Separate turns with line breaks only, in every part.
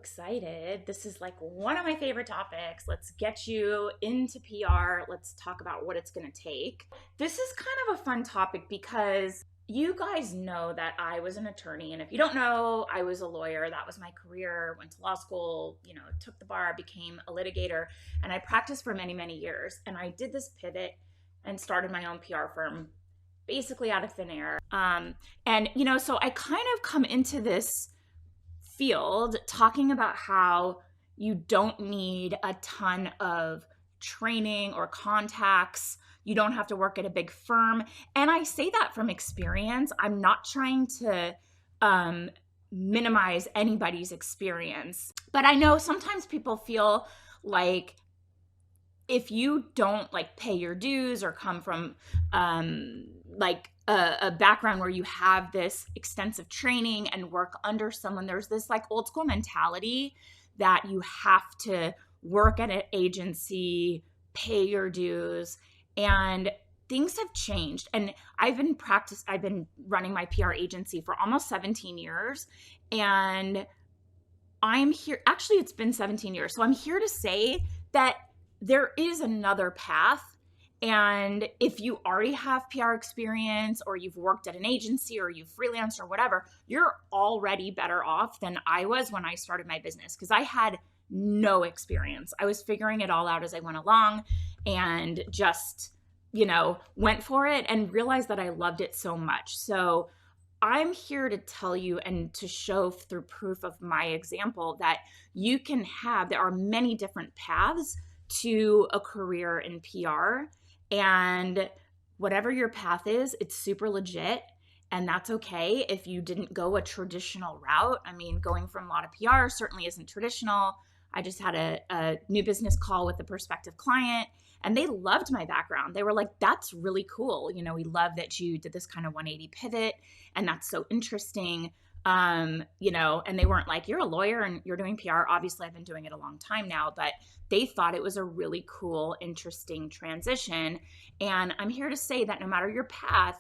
excited. This is like one of my favorite topics. Let's get you into PR. Let's talk about what it's going to take. This is kind of a fun topic because you guys know that I was an attorney. And if you don't know, I was a lawyer. That was my career. Went to law school, took the bar, became a litigator, and I practiced for many, many years. And I did this pivot and started my own PR firm basically out of thin air. So I kind of come into this field talking about how you don't need a ton of training or contacts. You don't have to work at a big firm. And I say that from experience. I'm not trying to minimize anybody's experience. But I know sometimes people feel like if you don't pay your dues or come from a background where you have this extensive training and work under someone, there's this old school mentality that you have to work at an agency, pay your dues, and things have changed. And I've been running my PR agency for almost 17 years, and I'm here, actually it's been 17 years. So I'm here to say that there is another path. And if you already have PR experience, or you've worked at an agency, or you've freelanced or whatever, you're already better off than I was when I started my business, because I had no experience. I was figuring it all out as I went along and just, went for it and realized that I loved it so much. So I'm here to tell you and to show through proof of my example that there are many different paths to a career in PR. And whatever your path is, it's super legit. And that's okay if you didn't go a traditional route. I mean, going from law to PR certainly isn't traditional. I just had a new business call with a prospective client, and they loved my background. They were like, that's really cool. We love that you did this kind of 180 pivot, and that's so interesting. And they weren't like, you're a lawyer and you're doing PR. Obviously, I've been doing it a long time now, but they thought it was a really cool, interesting transition. And I'm here to say that no matter your path,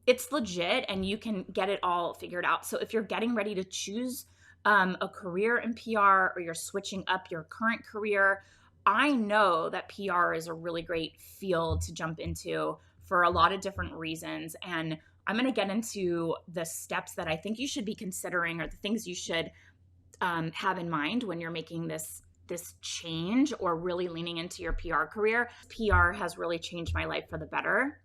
it's legit and you can get it all figured out. So if you're getting ready to choose a career in PR, or you're switching up your current career, I know that PR is a really great field to jump into for a lot of different reasons. And I'm going to get into the steps that I think you should be considering, or the things you should have in mind when you're making this change or really leaning into your PR career. PR has really changed my life for the better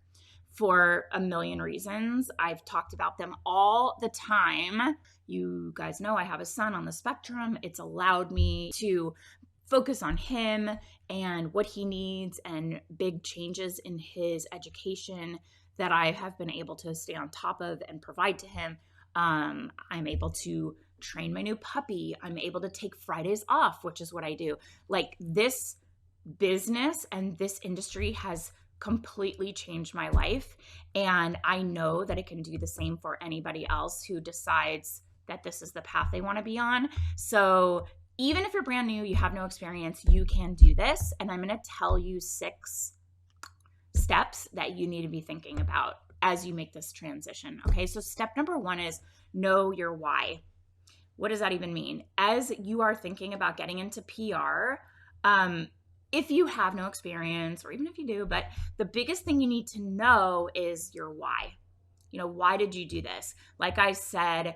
for a million reasons. I've talked about them all the time. You guys know I have a son on the spectrum. It's allowed me to focus on him and what he needs and big changes in his education that I have been able to stay on top of and provide to him. I'm able to train my new puppy. I'm able to take Fridays off, which is what I do. This business and this industry has completely changed my life. And I know that it can do the same for anybody else who decides that this is the path they want to be on. So even if you're brand new, you have no experience, you can do this. And I'm going to tell you 6 steps that you need to be thinking about as you make this transition. Okay, so step number 1 is know your why. What does that even mean? As you are thinking about getting into PR, if you have no experience, or even if you do, but the biggest thing you need to know is your why. Why did you do this? Like I said,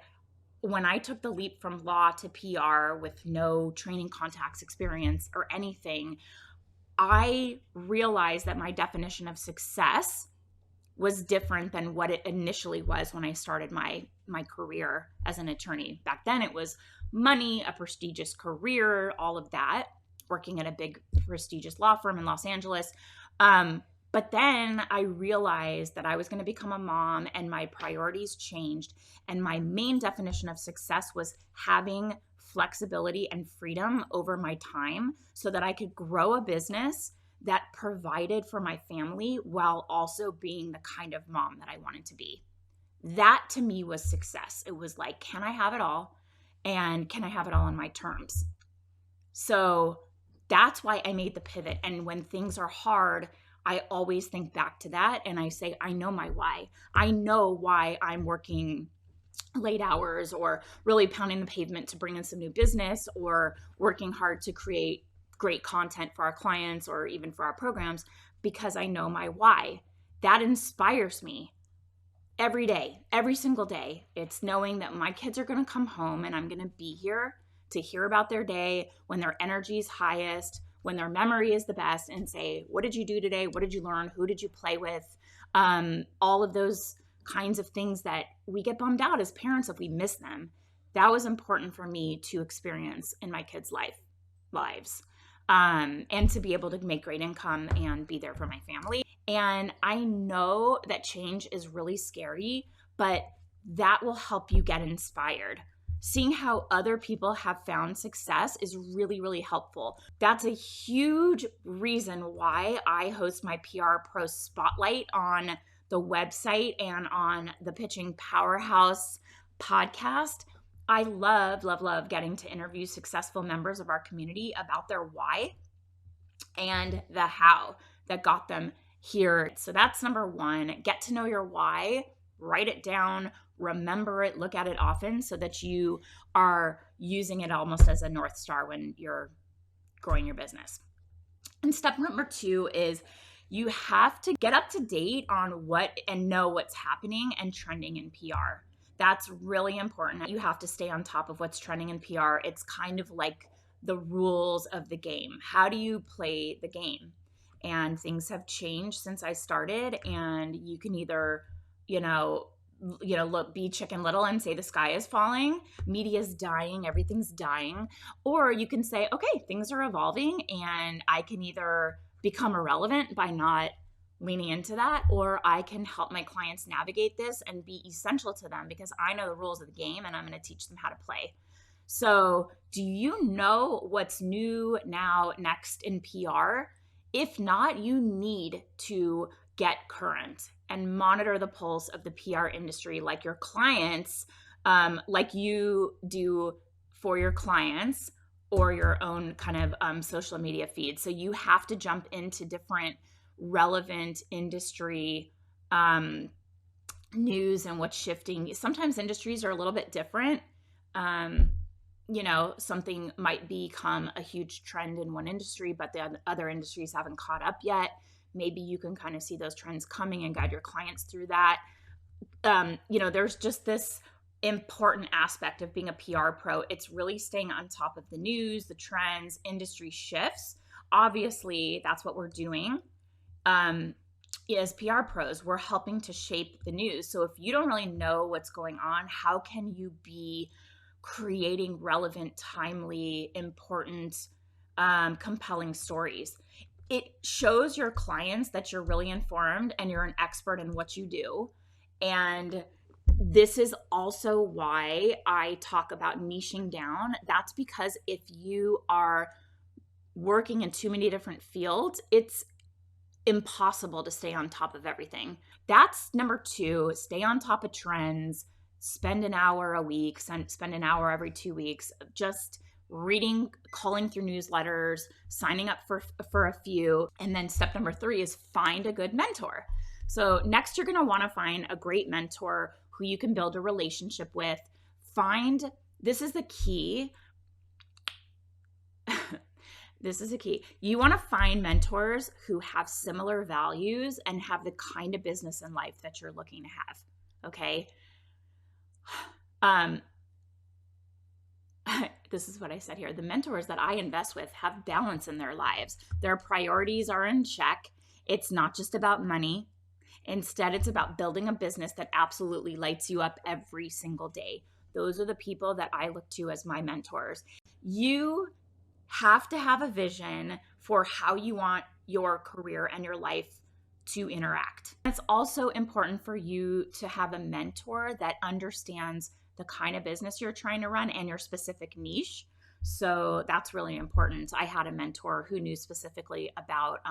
when I took the leap from law to PR with no training, contacts, experience, or anything, I realized that my definition of success was different than what it initially was when I started my career as an attorney. Back then it was money, a prestigious career, all of that, working at a big prestigious law firm in Los Angeles. But then I realized that I was going to become a mom, and my priorities changed. And my main definition of success was having flexibility and freedom over my time so that I could grow a business that provided for my family while also being the kind of mom that I wanted to be. That to me was success. It was like, can I have it all? And can I have it all on my terms? So that's why I made the pivot. And when things are hard, I always think back to that and I say, I know my why. I know why I'm working late hours, or really pounding the pavement to bring in some new business, or working hard to create great content for our clients or even for our programs, because I know my why. That inspires me every day, every single day. It's knowing that my kids are going to come home and I'm going to be here to hear about their day when their energy is highest, when their memory is the best, and say, what did you do today? What did you learn? Who did you play with? All of those kinds of things that we get bummed out as parents if we miss them. That was important for me to experience in my kids' lives, and to be able to make great income and be there for my family. And I know that change is really scary, but that will help you get inspired. Seeing how other people have found success is really, really helpful. That's a huge reason why I host my PR Pro Spotlight on the website and on the Pitching Powerhouse podcast. I love, love, love getting to interview successful members of our community about their why and the how that got them here. So that's number one. Get to know your why, write it down, remember it, look at it often so that you are using it almost as a North Star when you're growing your business. And step number two is you have to get up to date on what and know what's happening and trending in PR. That's really important. You have to stay on top of what's trending in PR. It's kind of like the rules of the game. How do you play the game? And things have changed since I started, and you can either, be Chicken Little and say the sky is falling, media's dying, everything's dying, or you can say, okay, things are evolving, and I can either become irrelevant by not leaning into that, or I can help my clients navigate this and be essential to them because I know the rules of the game and I'm going to teach them how to play. So, do you know what's new now, next in PR? If not, you need to get current and monitor the pulse of the PR industry like your clients, like you do for your clients or your own kind of social media feed. So you have to jump into different relevant industry news and what's shifting. Sometimes industries are a little bit different. Something might become a huge trend in one industry, but the other industries haven't caught up yet. Maybe you can kind of see those trends coming and guide your clients through that. There's just this important aspect of being a PR pro. It's really staying on top of the news, the trends, industry shifts. Obviously, that's what we're doing. As PR pros, we're helping to shape the news. So if you don't really know what's going on, how can you be creating relevant, timely, important, compelling stories? It shows your clients that you're really informed and you're an expert in what you do. And this is also why I talk about niching down. That's because if you are working in too many different fields, it's impossible to stay on top of everything. That's number two. Stay on top of trends. Spend an hour a week, spend an hour every 2 weeks just reading, calling through newsletters, signing up for a few. And then step number three is find a good mentor. So next, you're going to want to find a great mentor who you can build a relationship with. This is the key. This is a key. You want to find mentors who have similar values and have the kind of business and life that you're looking to have. Okay. This is what I said here. The mentors that I invest with have balance in their lives. Their priorities are in check. It's not just about money. Instead, it's about building a business that absolutely lights you up every single day. Those are the people that I look to as my mentors. You have to have a vision for how you want your career and your life to interact. It's also important for you to have a mentor that understands the kind of business you're trying to run and your specific niche. So that's really important. I had a mentor who knew specifically about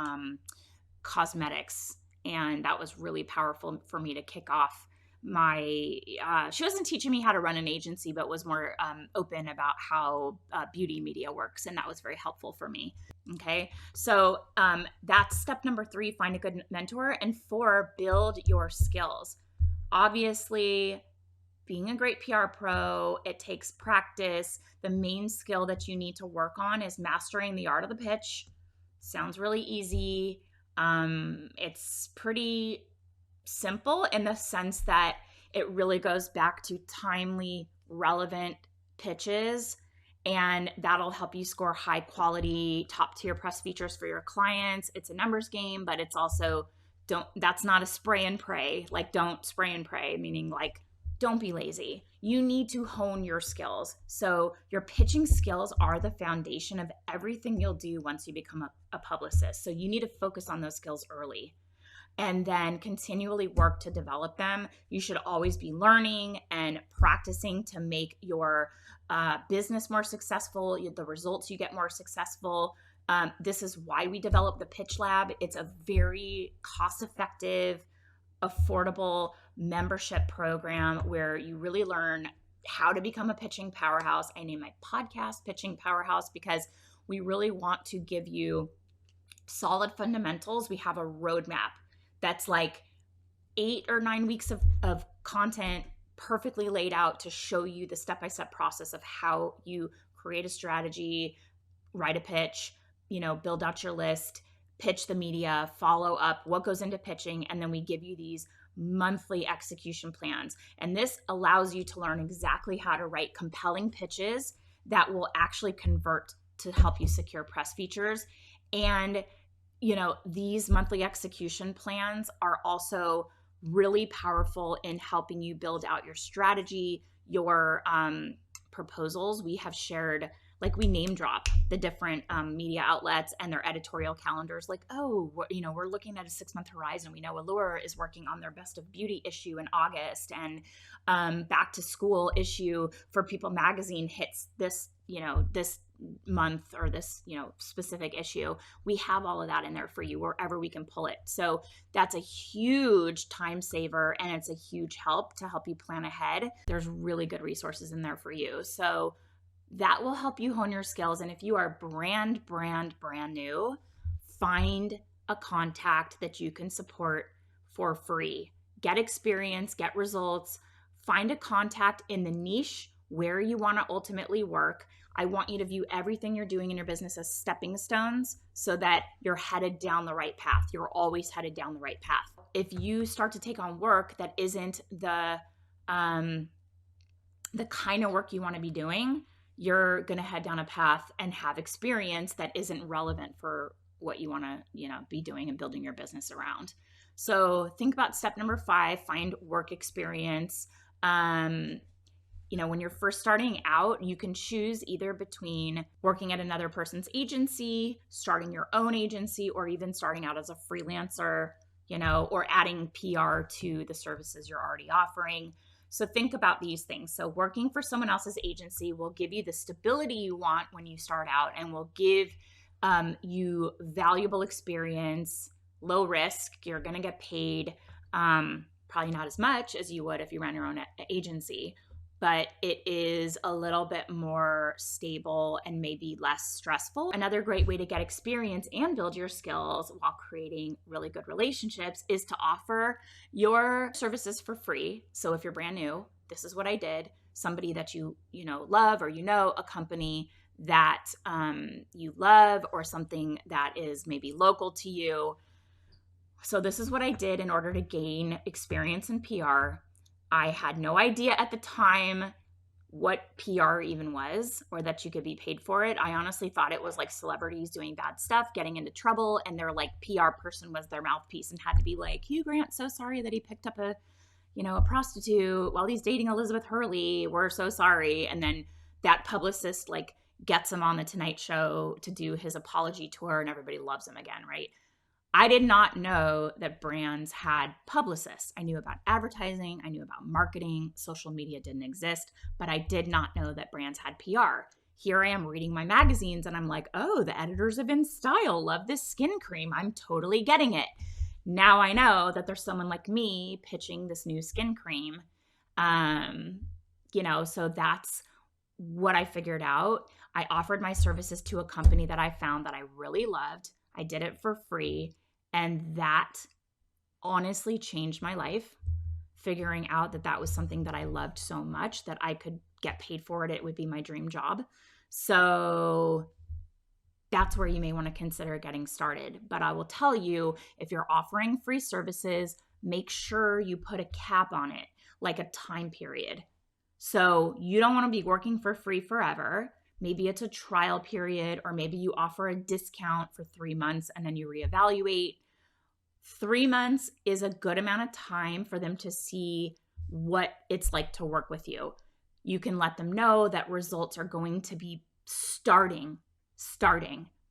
cosmetics, and that was really powerful for me to kick off she wasn't teaching me how to run an agency, but was more open about how beauty media works. And that was very helpful for me. Okay. So that's step number three, find a good mentor. And four, build your skills. Obviously, being a great PR pro, it takes practice. The main skill that you need to work on is mastering the art of the pitch. Sounds really easy. It's pretty simple in the sense that it really goes back to timely, relevant pitches, and that'll help you score high quality, top tier press features for your clients. It's a numbers game, but it's also that's not a spray and pray. Like, don't spray and pray, meaning like, don't be lazy. You need to hone your skills. So your pitching skills are the foundation of everything you'll do once you become a publicist. So you need to focus on those skills early and then continually work to develop them. You should always be learning and practicing to make your business more successful, the results you get more successful. This is why we developed the Pitch Lab. It's a very cost-effective, affordable membership program where you really learn how to become a pitching powerhouse. I name my podcast Pitching Powerhouse because we really want to give you solid fundamentals. We have a roadmap that's like 8 or 9 weeks of content perfectly laid out to show you the step-by-step process of how you create a strategy, write a pitch, build out your list, pitch the media, follow up, what goes into pitching, and then we give you these monthly execution plans. And this allows you to learn exactly how to write compelling pitches that will actually convert to help you secure press features. And these monthly execution plans are also really powerful in helping you build out your strategy, your proposals. We have shared, like, we name drop the different media outlets and their editorial calendars. Like, we're looking at a 6-month horizon. We know Allure is working on their Best of Beauty issue in August, and Back to School issue for People magazine hits this month, or this specific issue. We have all of that in there for you wherever we can pull it. So that's a huge time saver, and it's a huge help to help you plan ahead. There's really good resources in there for you. So that will help you hone your skills. And if you are brand new, find a contact that you can support for free. Get experience, get results, find a contact in the niche where you want to ultimately work. I want you to view everything you're doing in your business as stepping stones so that you're headed down the right path. You're always headed down the right path. If you start to take on work that isn't the kind of work you want to be doing, you're going to head down a path and have experience that isn't relevant for what you want to, be doing and building your business around. So think about step number 5, find work experience. When you're first starting out, you can choose either between working at another person's agency, starting your own agency, or even starting out as a freelancer, or adding PR to the services you're already offering. So think about these things. So working for someone else's agency will give you the stability you want when you start out, and will give you valuable experience, low risk. You're going to get paid, probably not as much as you would if you ran your own agency, but it is a little bit more stable and maybe less stressful. Another great way to get experience and build your skills while creating really good relationships is to offer your services for free. So if you're brand new, this is what I did. Somebody that you love, or a company that you love, or something that is maybe local to you. So this is what I did in order to gain experience in PR. I had no idea at the time what PR even was, or that you could be paid for it. I honestly thought it was like celebrities doing bad stuff, getting into trouble, and their PR person was their mouthpiece and had to be like, Hugh Grant's so sorry that he picked up a prostitute while he's dating Elizabeth Hurley. We're so sorry. And then that publicist gets him on the Tonight Show to do his apology tour, and everybody loves him again, right? I did not know that brands had publicists. I knew about advertising. I knew about marketing. Social media didn't exist, but I did not know that brands had PR. Here I am reading my magazines, and I'm like, oh, the editors of In Style love this skin cream. I'm totally getting it. Now I know that there's someone like me pitching this new skin cream. So that's what I figured out. I offered my services to a company that I found that I really loved. I did it for free. And that honestly changed my life. figuring out that that was something that I loved so much that I could get paid for it. It would be my dream job. So that's where you may want to consider getting started. But I will tell you, if you're offering free services, make sure you put a cap on it, like a time period. So you don't want to be working for free forever. Maybe it's a trial period, or maybe you offer a discount for 3 months and then you reevaluate. 3 months is a good amount of time for them to see what it's like to work with you. You can let them know that results are going to be starting,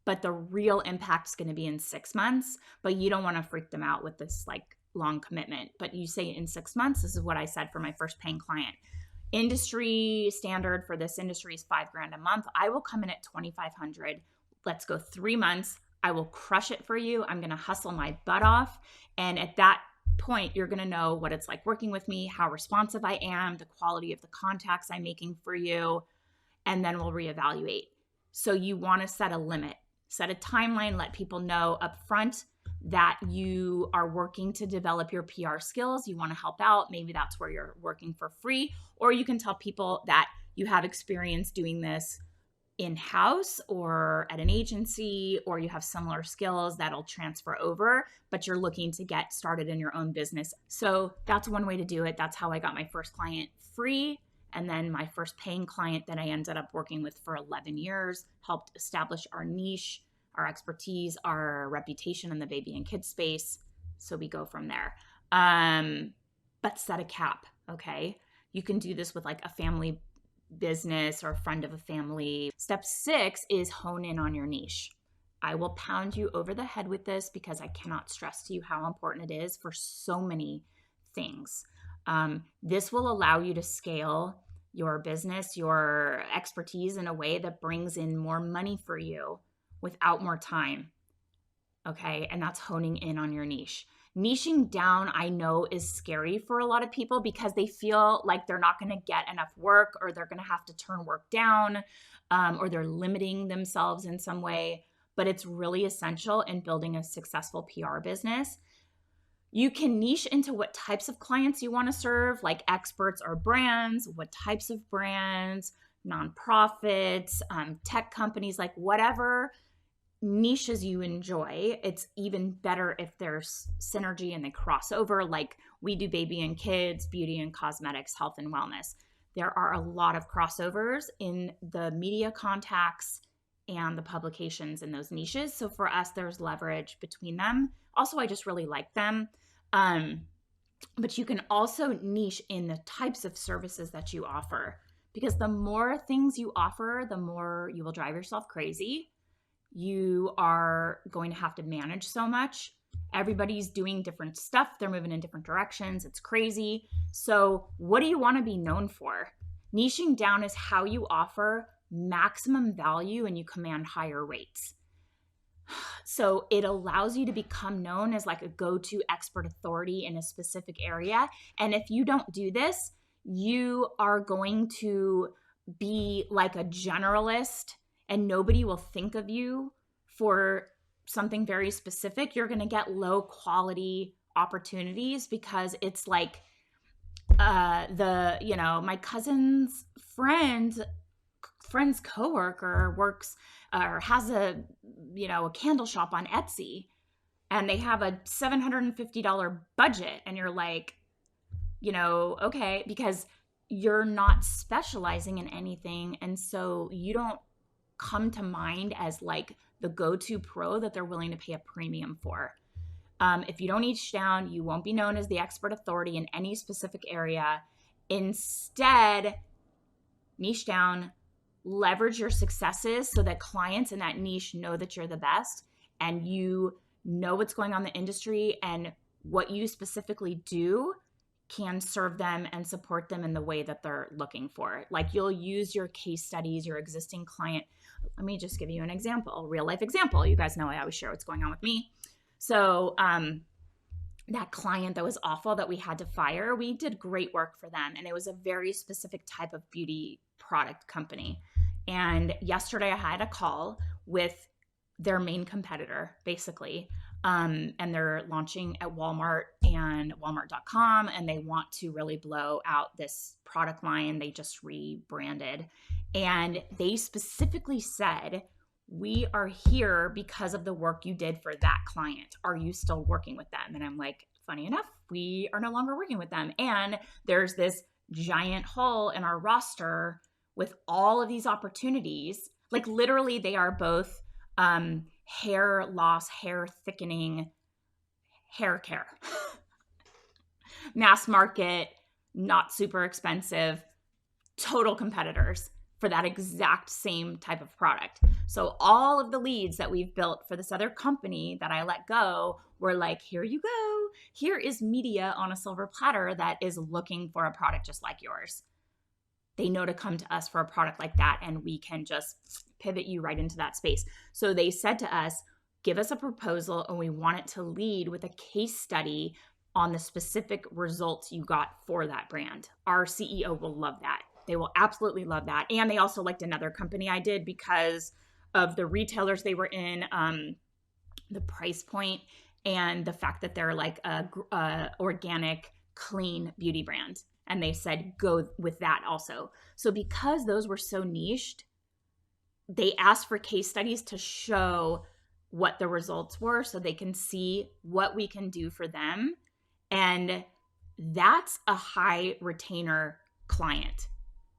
but the real impact is going to be in 6 months. But you don't want to freak them out with this like long commitment. But you say in 6 months, this is what I said for my first paying client. Industry standard for this industry is $5,000 a month. I will come in at $2,500. Let's go 3 months. I will crush it for you. I'm going to hustle my butt off. And at that point, you're going to know what it's like working with me, how responsive I am, the quality of the contacts I'm making for you, and then we'll reevaluate. So you want to set a limit, set a timeline, let people know upfront that you are working to develop your PR skills. You want to help out. Maybe that's where you're working for free, or you can tell people that you have experience doing this in-house or at an agency, or you have similar skills that'll transfer over, but you're looking to get started in your own business. So that's one way to do it. That's how I got my first client free. And then my first paying client that I ended up working with for 11 years, helped establish our niche, our expertise, our reputation in the baby and kids space. So we go from there. But set a cap, okay? You can do this with like a family business or a friend of a family. Step 6 is hone in on your niche. I will pound you over the head with this because I cannot stress to you how important it is for so many things. This will allow you to scale your business, your expertise in a way that brings in more money for you without more time. Okay. And that's honing in on your niche. Niching down, I know, is scary for a lot of people because they feel like they're not going to get enough work, or they're going to have to turn work down, or they're limiting themselves in some way. But it's really essential in building a successful PR business. You can niche into what types of clients you want to serve, like experts or brands, what types of brands, nonprofits, tech companies, like whatever niches you enjoy. It's even better if there's synergy and they cross over, like we do baby and kids, beauty and cosmetics, health and wellness. There are a lot of crossovers in the media contacts and the publications in those niches. So for us, there's leverage between them. Also, I just really like them. But you can also niche in the types of services that you offer, because the more things you offer, the more you will drive yourself crazy. You are going to have to manage so much. Everybody's doing different stuff. They're moving in different directions. It's crazy. So what do you want to be known for? Niching down is how you offer maximum value and you command higher rates. So it allows you to become known as like a go-to expert authority in a specific area. And if you don't do this, you are going to be like a generalist and nobody will think of you for something very specific. You're going to get low quality opportunities because it's like my cousin's friend's coworker works or has a candle shop on Etsy, and they have a $750 budget, and you're like, okay, because you're not specializing in anything, and so you don't come to mind as like the go-to pro that they're willing to pay a premium for. If you don't niche down, you won't be known as the expert authority in any specific area. Instead, niche down, leverage your successes so that clients in that niche know that you're the best and you know what's going on in the industry, and what you specifically do can serve them and support them in the way that they're looking for. Like you'll use your case studies, your existing client. Let me just give you an example, a real life example. You guys know I always share what's going on with me. So that client that was awful that we had to fire, we did great work for them. And it was a very specific type of beauty product company. And yesterday I had a call with their main competitor, basically. and they're launching at Walmart and Walmart.com, and they want to really blow out this product line. They just rebranded, and they specifically said, we are here because of the work you did for that client. Are you still working with them? And I'm like, funny enough, we are no longer working with them. And there's this giant hole in our roster with all of these opportunities. Like literally, they are both hair loss, hair thickening, hair care. Mass market, not super expensive, total competitors for that exact same type of product. So all of the leads that we've built for this other company that I let go were like, here you go. Here is media on a silver platter that is looking for a product just like yours. They know to come to us for a product like that, and we can just pivot you right into that space. So they said to us, give us a proposal, and we want it to lead with a case study on the specific results you got for that brand. Our CEO will love that. They will absolutely love that. And they also liked another company I did because of the retailers they were in, the price point, and the fact that they're like a organic, clean beauty brand. And they said, go with that also. So because those were so niched, they asked for case studies to show what the results were so they can see what we can do for them. And that's a high retainer client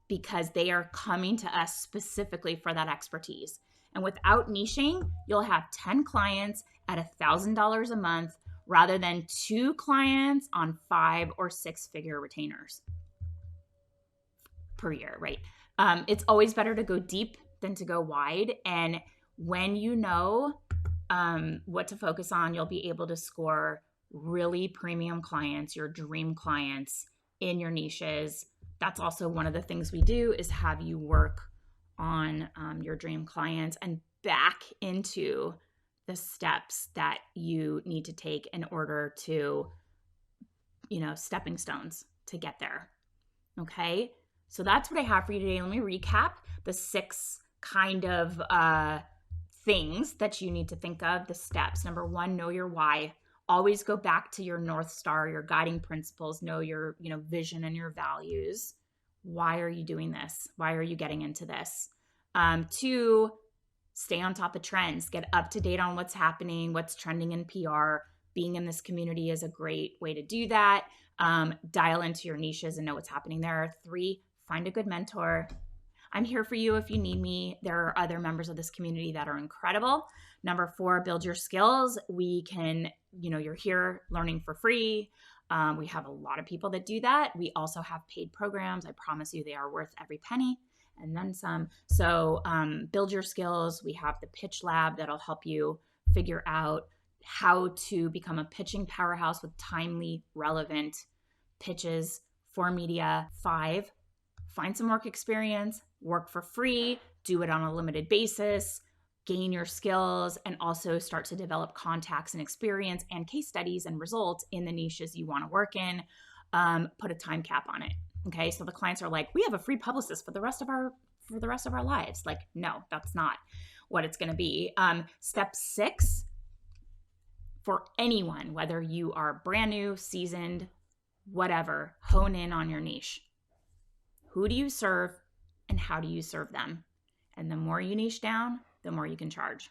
because they are coming to us specifically for that expertise. And without niching, you'll have 10 clients at $1,000 a month rather than 2 clients on 5 or 6 figure retainers per year, right? It's always better to go deep than to go wide. And when you know what to focus on, you'll be able to score really premium clients, your dream clients in your niches. That's also one of the things we do is have you work on your dream clients and back into the steps that you need to take in order to, stepping stones to get there. Okay. So that's what I have for you today. Let me recap the 6 kind of things that you need to think of, the steps. Number 1, know your why. Always go back to your North Star, your guiding principles, know your, vision and your values. Why are you doing this? Why are you getting into this? 2, stay on top of trends, get up to date on what's happening, what's trending in PR. Being in this community is a great way to do that. Dial into your niches and know what's happening there. 3, find a good mentor. I'm here for you if you need me. There are other members of this community that are incredible. Number 4, build your skills. We can, you're here learning for free. We have a lot of people that do that. We also have paid programs. I promise you they are worth every penny and then some. So build your skills. We have the pitch lab that'll help you figure out how to become a pitching powerhouse with timely, relevant pitches for media. 5, find some work experience, work for free, do it on a limited basis, gain your skills, and also start to develop contacts and experience and case studies and results in the niches you want to work in. Put a time cap on it. Okay. So the clients are like, we have a free publicist for the rest of our lives. Like, no, that's not what it's going to be. Step 6, for anyone, whether you are brand new, seasoned, whatever, hone in on your niche. Who do you serve and how do you serve them? And the more you niche down, the more you can charge.